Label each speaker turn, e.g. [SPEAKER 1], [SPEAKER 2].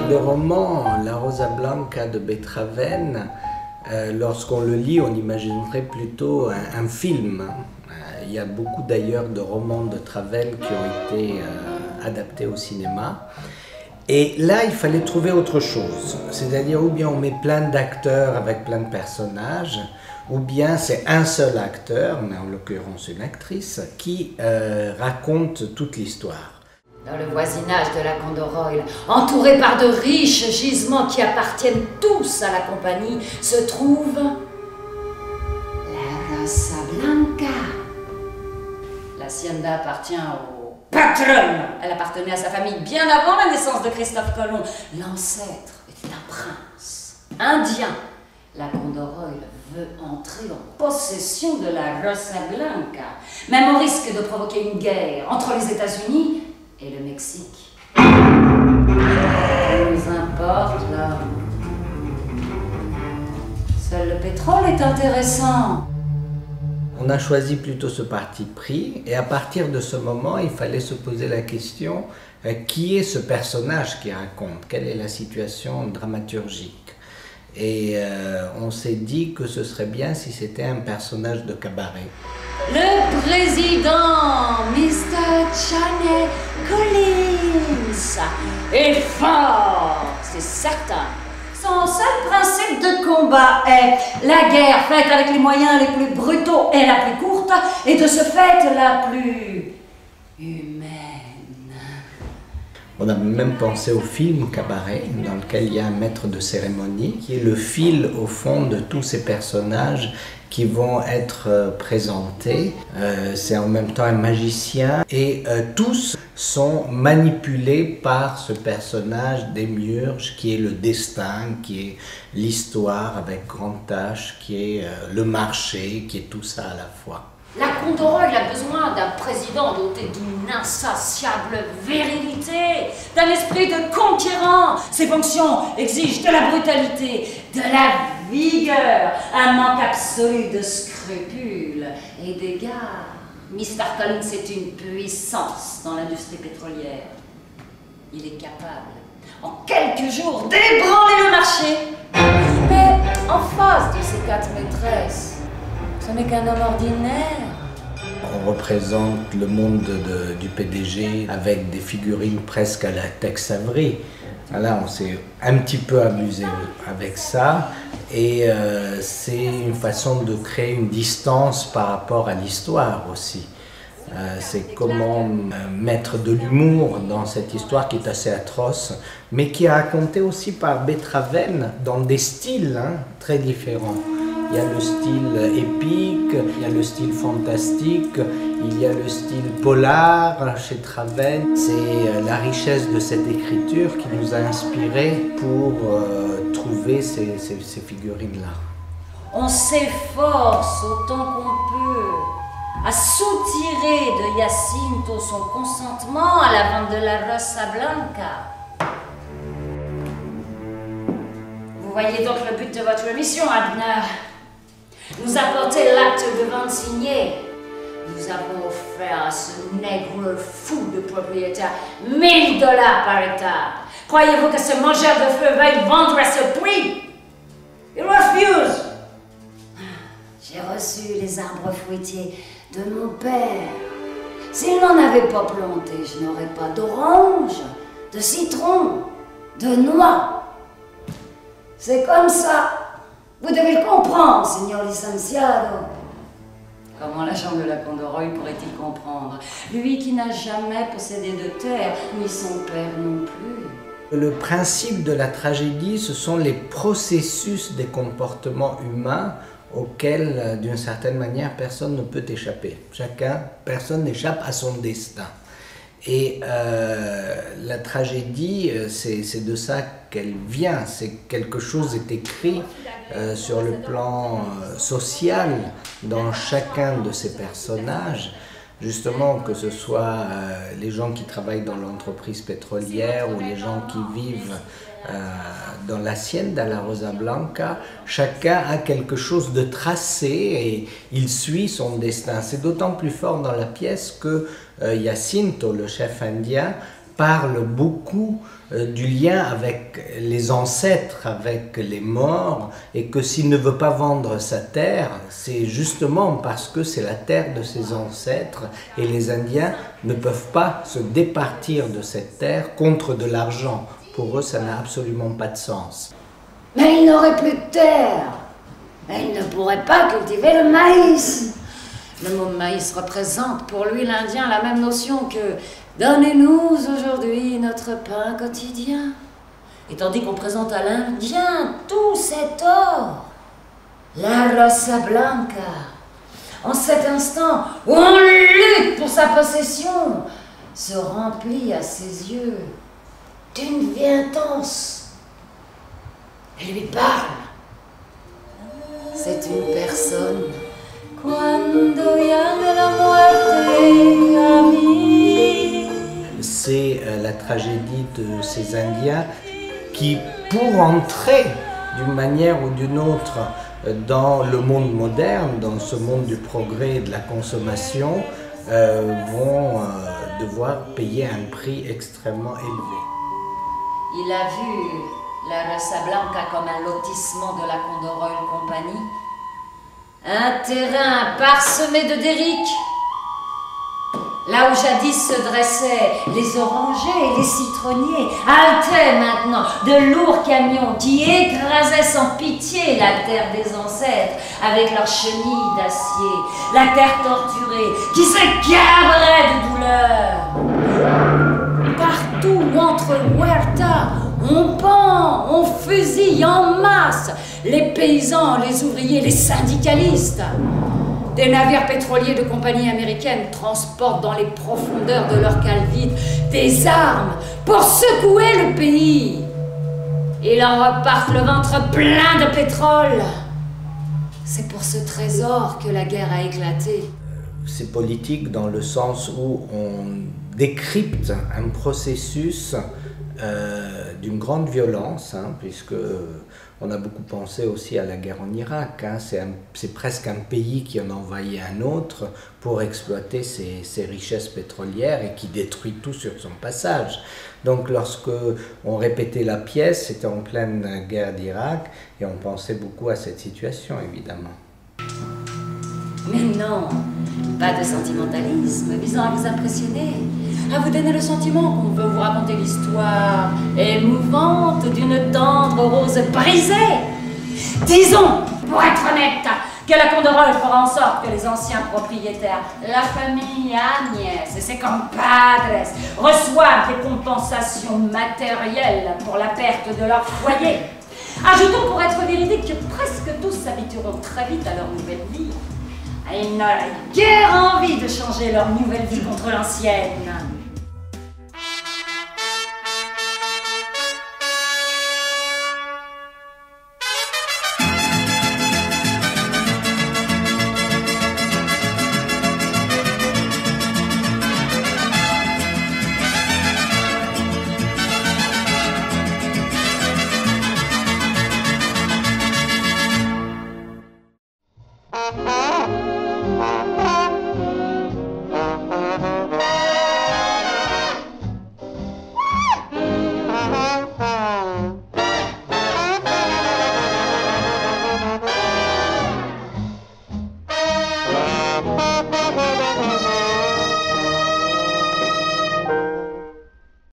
[SPEAKER 1] Le roman La Rosa Blanca de Beethoven, lorsqu'on le lit, on imaginerait plutôt un film. Il y a beaucoup d'ailleurs de romans de Ravel qui ont été adaptés au cinéma. Et là, il fallait trouver autre chose. C'est-à-dire, ou bien on met plein d'acteurs avec plein de personnages, ou bien c'est un seul acteur, mais en l'occurrence une actrice, qui raconte toute l'histoire.
[SPEAKER 2] Dans le voisinage de la Condoroil, entouré par de riches gisements qui appartiennent tous à la compagnie, se trouve la Rosa Blanca. L'hacienda appartient au patron. Elle appartenait à sa famille bien avant la naissance de Christophe Colomb. L'ancêtre était un prince indien. La Condoroil veut entrer en possession de la Rosa Blanca, même au risque de provoquer une guerre entre les États-Unis et le Mexique. Ça nous importe, là. Seul le pétrole est intéressant.
[SPEAKER 1] On a choisi plutôt ce parti pris, et à partir de ce moment, il fallait se poser la question qui est ce personnage qui raconte? Quelle est la situation dramaturgique? Et on s'est dit que ce serait bien si c'était un personnage de cabaret.
[SPEAKER 2] Le président, Mr. Chaney Collins, est fort, c'est certain. Son seul principe de combat est la guerre faite avec les moyens les plus brutaux et la plus courte, et de ce fait la plus humaine.
[SPEAKER 1] On a même pensé au film Cabaret, dans lequel il y a un maître de cérémonie, qui est le fil au fond de tous ces personnages qui vont être présentés. C'est en même temps un magicien, et tous sont manipulés par ce personnage Démiurge, qui est le destin, qui est l'histoire avec grand H, qui est le marché, qui est tout ça à la fois.
[SPEAKER 2] La Condoroil a besoin d'un président doté d'une insatiable virilité, d'un esprit de conquérant. Ses fonctions exigent de la brutalité, de la vigueur, un manque absolu de scrupules et d'égards. Mr. Collins est une puissance dans l'industrie pétrolière. Il est capable, en quelques jours, d'ébranler le marché. Mais en face de ces quatre maîtresses, ce n'est qu'un homme ordinaire.
[SPEAKER 1] On représente le monde du PDG avec des figurines presque à la Tex Avery. Là, on s'est un petit peu amusé avec ça, et c'est une façon de créer une distance par rapport à l'histoire aussi. C'est comment mettre de l'humour dans cette histoire qui est assez atroce, mais qui est racontée aussi par Beethoven dans des styles très différents. Il y a le style épique, il y a le style fantastique, il y a le style polar chez Ravel. C'est la richesse de cette écriture qui nous a inspirés pour trouver ces figurines-là.
[SPEAKER 2] On s'efforce autant qu'on peut à soutirer de Jacinto son consentement à la vente de la Rosa Blanca. Vous voyez donc le but de votre mission, Abner. Nous apporter l'acte de vente signé. Nous avons offert à ce nègre fou de propriétaire 1 000 $ par hectare. Croyez-vous que ce mangeur de feu veuille vendre à ce prix? Il refuse. J'ai reçu les arbres fruitiers de mon père. S'il n'en avait pas planté, je n'aurais pas d'orange, de citron, de noix. C'est comme ça. Vous devez le comprendre, signor licenciado. Comment l'agent de la Condoroil pourrait-il comprendre? Lui qui n'a jamais possédé de terre, ni son père non plus.
[SPEAKER 1] Le principe de la tragédie, ce sont les processus des comportements humains auxquels, d'une certaine manière, personne ne peut échapper. Personne n'échappe à son destin. Et la tragédie, c'est de ça qu'elle vient, c'est quelque chose est écrit sur le plan social dans chacun de ces personnages, justement que ce soit les gens qui travaillent dans l'entreprise pétrolière ou les gens qui vivent dans l'hacienda La Rosa Blanca, chacun a quelque chose de tracé et il suit son destin. C'est d'autant plus fort dans la pièce que Jacinto, le chef indien, parle beaucoup du lien avec les ancêtres, avec les morts, et que s'il ne veut pas vendre sa terre, c'est justement parce que c'est la terre de ses ancêtres, et les Indiens ne peuvent pas se départir de cette terre contre de l'argent. Pour eux, ça n'a absolument pas de sens.
[SPEAKER 2] Mais il n'aurait plus de terre. Et il ne pourrait pas cultiver le maïs. Le mot maïs représente pour lui l'Indien la même notion que « donnez-nous aujourd'hui notre pain quotidien ». Et tandis qu'on présente à l'Indien tout cet or, la Rosa Blanca, en cet instant où on lutte pour sa possession, se remplit à ses yeux d'une vie intense. Elle lui parle. C'est une personne.
[SPEAKER 1] C'est la tragédie de ces Indiens qui, pour entrer d'une manière ou d'une autre dans le monde moderne, dans ce monde du progrès et de la consommation, vont devoir payer un prix extrêmement élevé.
[SPEAKER 2] Il a vu la Rosa Blanca comme un lotissement de la Condor Oil Company, un terrain parsemé de derricks, là où jadis se dressaient les orangers et les citronniers, haltaient maintenant de lourds camions qui écrasaient sans pitié la terre des ancêtres avec leurs chenilles d'acier, la terre torturée qui s'écabrait de douleur. Partout entre Huerta, on pend, on fusille en masse les paysans, les ouvriers, les syndicalistes. Des navires pétroliers de compagnies américaines transportent dans les profondeurs de leurs cales vides des armes pour secouer le pays. Ils en repartent le ventre plein de pétrole. C'est pour ce trésor que la guerre a éclaté.
[SPEAKER 1] C'est politique dans le sens où on décrypte un processus d'une grande violence, puisque on a beaucoup pensé aussi à la guerre en Irak. C'est presque un pays qui en envahit un autre pour exploiter ses richesses pétrolières et qui détruit tout sur son passage. Donc lorsque on répétait la pièce, c'était en pleine guerre d'Irak et on pensait beaucoup à cette situation, évidemment.
[SPEAKER 2] Mais non, pas de sentimentalisme visant à vous impressionner, à vous donner le sentiment qu'on veut vous raconter l'histoire émouvante d'une tendre rose brisée. Disons, pour être honnête, que la Condor Oil fera en sorte que les anciens propriétaires, la famille Agnès et ses compadres, reçoivent des compensations matérielles pour la perte de leur foyer. Ajoutons pour être véridique que presque tous s'habitueront très vite à leur nouvelle vie. Ils n'auraient guère envie de changer leur nouvelle vie contre l'ancienne.